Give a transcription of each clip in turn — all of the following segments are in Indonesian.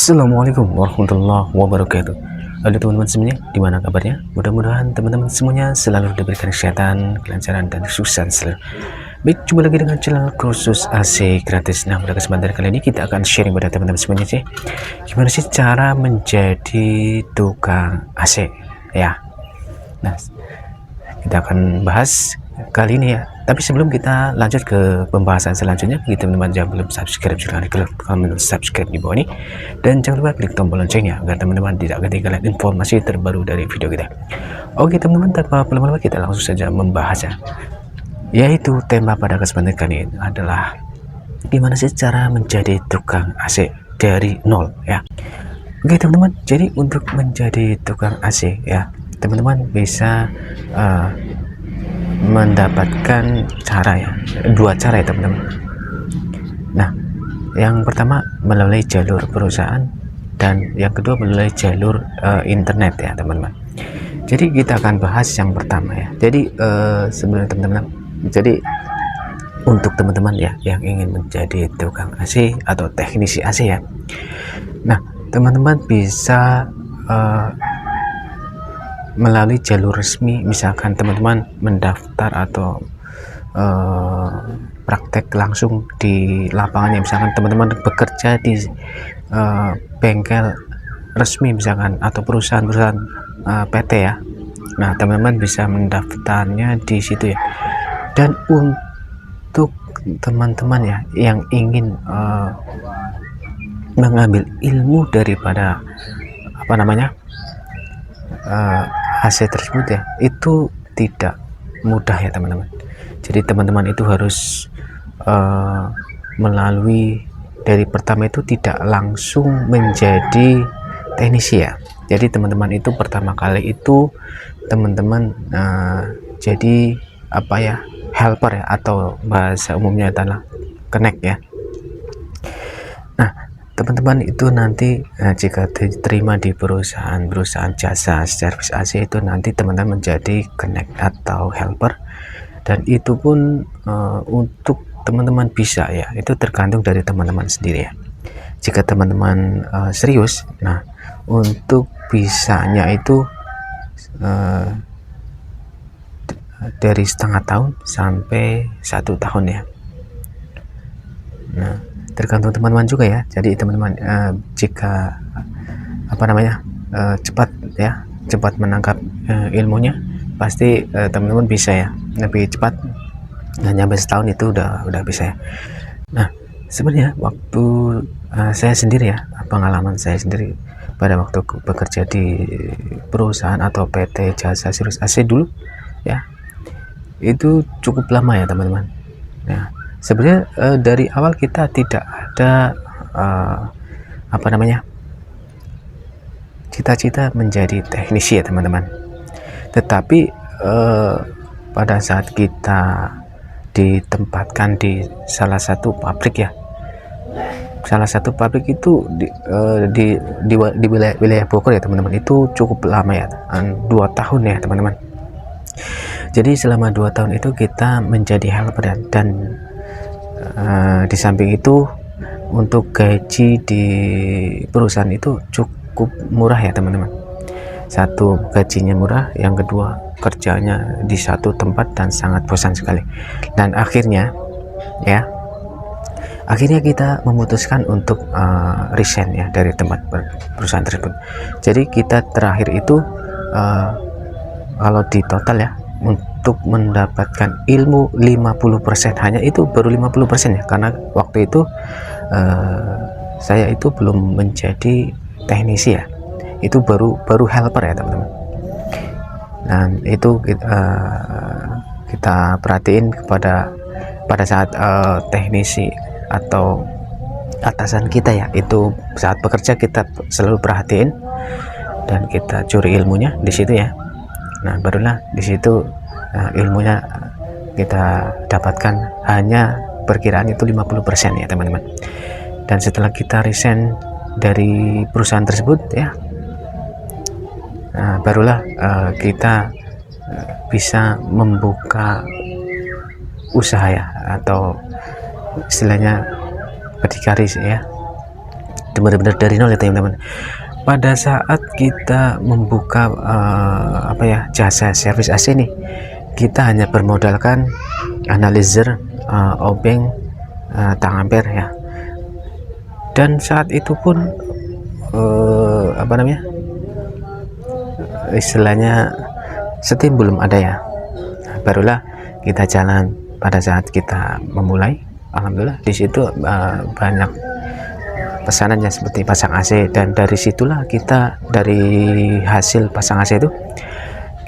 Assalamualaikum warahmatullahi wabarakatuh. Halo teman-teman semuanya, gimana kabarnya? Mudah-mudahan teman-teman semuanya selalu diberikan kesehatan, kelancaran, dan sukses selalu. Baik, jumpa lagi dengan channel kursus AC gratis. Nah, pada kesempatan kali ini kita akan sharing pada teman-teman semuanya sih, gimana sih cara menjadi tukang AC ya. Nah, kita akan bahas kali ini ya. Tapi sebelum kita lanjut ke pembahasan selanjutnya, bagi teman-teman yang belum subscribe, silahkan klik tombol subscribe di bawah ini, dan jangan lupa klik tombol loncengnya agar teman-teman tidak ketinggalan informasi terbaru dari video kita. Oke teman-teman, tanpa berlama-lama kita langsung saja membahasnya. Yaitu tema pada kesempatan kali ini adalah gimana sih cara menjadi tukang AC dari nol ya. Oke teman-teman, jadi untuk menjadi tukang AC ya, teman-teman bisa mendapatkan cara ya, dua cara ya teman-teman. Nah, yang pertama melalui jalur perusahaan dan yang kedua melalui jalur internet ya teman-teman. Jadi kita akan bahas yang pertama ya. Jadi sebenarnya teman-teman, jadi untuk teman-teman ya yang ingin menjadi tukang AC atau teknisi AC ya, nah teman-teman bisa melalui jalur resmi. Misalkan teman-teman mendaftar atau praktek langsung di lapangannya, misalkan teman-teman bekerja di bengkel resmi misalkan atau perusahaan-perusahaan PT ya. Nah teman-teman bisa mendaftarnya di situ ya. Dan untuk teman-teman ya yang ingin mengambil ilmu daripada apa namanya AC tersebut ya, itu tidak mudah ya teman-teman. Jadi teman-teman itu harus melalui dari pertama itu tidak langsung menjadi teknisi ya. Jadi teman-teman itu pertama kali itu teman-teman jadi apa ya, helper ya, atau bahasa umumnya adalah connect ya. Nah teman-teman itu nanti jika diterima di perusahaan jasa servis AC itu, nanti teman-teman menjadi connect atau helper, dan itu pun untuk teman-teman bisa ya, itu tergantung dari teman-teman sendiri ya. Jika teman-teman serius, nah untuk bisanya itu dari setengah tahun sampai 1 tahun ya. Nah tergantung teman-teman juga ya. Jadi teman-teman jika apa namanya cepat ya, cepat menangkap ilmunya, pasti teman-teman bisa ya lebih cepat, dan sampai setahun itu udah bisa ya. Nah sebenarnya waktu saya sendiri ya, pengalaman saya sendiri pada waktu bekerja di perusahaan atau PT jasa servis AC dulu ya, itu cukup lama ya teman-teman. Nah sebenarnya dari awal kita tidak ada apa namanya cita-cita menjadi teknisi ya teman-teman. Tetapi pada saat kita ditempatkan di salah satu pabrik ya, salah satu pabrik itu di wilayah Bogor ya teman-teman, itu cukup lama ya, 2 tahun ya teman-teman. Jadi selama 2 tahun itu kita menjadi helper dan di samping itu untuk gaji di perusahaan itu cukup murah ya teman-teman. Satu, gajinya murah, yang kedua kerjanya di satu tempat dan sangat bosan sekali. Dan akhirnya kita memutuskan untuk resign ya dari tempat perusahaan tersebut. Jadi kita terakhir itu kalau di total ya, untuk mendapatkan ilmu 50%, hanya itu baru 50% ya, karena waktu itu saya itu belum menjadi teknisi ya, itu baru helper ya teman-teman. Dan itu kita perhatiin pada saat teknisi atau atasan kita ya, itu saat bekerja kita selalu perhatiin dan kita curi ilmunya di situ ya. Nah barulah di situ ilmunya kita dapatkan, hanya perkiraan itu 50% ya teman-teman. Dan setelah kita resign dari perusahaan tersebut ya, barulah kita bisa membuka usaha ya, atau istilahnya berdikari ya. benar-benar dari nol ya teman-teman. Pada saat kita membuka jasa servis AC nih, kita hanya bermodalkan analyzer, obeng, tang ampere ya, dan saat itu pun istilahnya setim belum ada ya. Barulah kita jalan pada saat kita memulai. Alhamdulillah di situ banyak pesanannya seperti pasang AC, dan dari situlah kita, dari hasil pasang AC itu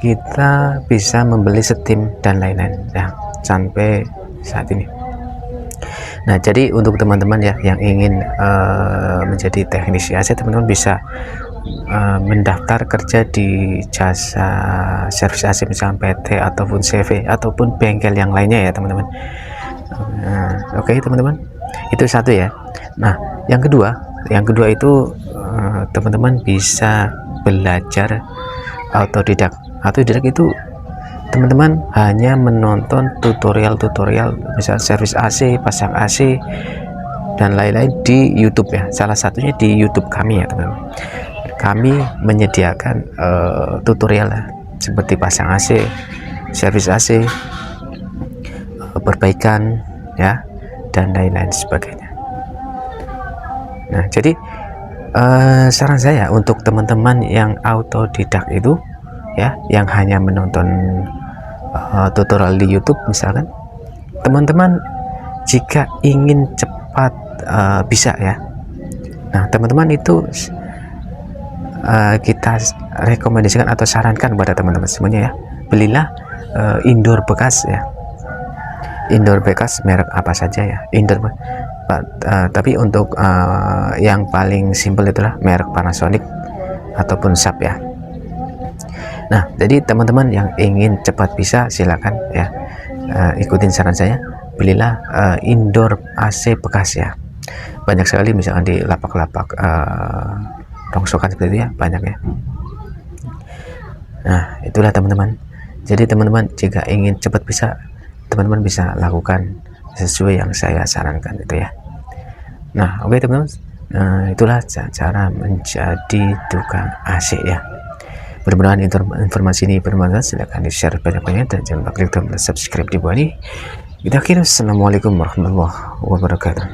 kita bisa membeli setim dan lain-lain ya sampai saat ini. Nah, jadi untuk teman-teman ya yang ingin menjadi teknisi AC, teman-teman bisa mendaftar kerja di jasa servis AC misalnya PT ataupun CV ataupun bengkel yang lainnya ya teman-teman. Oke, teman-teman, itu satu ya. Nah, yang kedua itu teman-teman bisa belajar autodidak. Autodidak itu teman-teman hanya menonton tutorial misal servis AC, pasang AC dan lain-lain di YouTube ya. Salah satunya di YouTube kami ya teman-teman. Kami menyediakan tutorial seperti pasang AC, servis AC, perbaikan ya, dan lain-lain sebagainya. Nah, jadi saran saya untuk teman-teman yang autodidak itu ya, yang hanya menonton tutorial di YouTube misalkan, teman-teman jika ingin cepat bisa ya, nah teman-teman itu kita rekomendasikan atau sarankan pada teman-teman semuanya ya, belilah indoor bekas ya. Indoor bekas merek apa saja ya, indoor tapi untuk yang paling simpel itulah merek Panasonic ataupun Sharp ya. Nah, jadi teman-teman yang ingin cepat bisa silakan ya, ikutin saran saya, belilah indoor AC bekas ya. Banyak sekali misalkan di lapak-lapak rongsokan seperti itu ya, banyak ya. Nah, itulah teman-teman. Jadi teman-teman jika ingin cepat bisa, teman-teman bisa lakukan sesuai yang saya sarankan itu ya. Nah, oke teman-teman, itulah cara menjadi tukang AC ya. Mudah-mudahan informasi ini bermanfaat. Silahkan di share banyak-banyak dan jangan lupa klik tombol subscribe di bawah ini. Kita akhiri, assalamualaikum warahmatullahi wabarakatuh.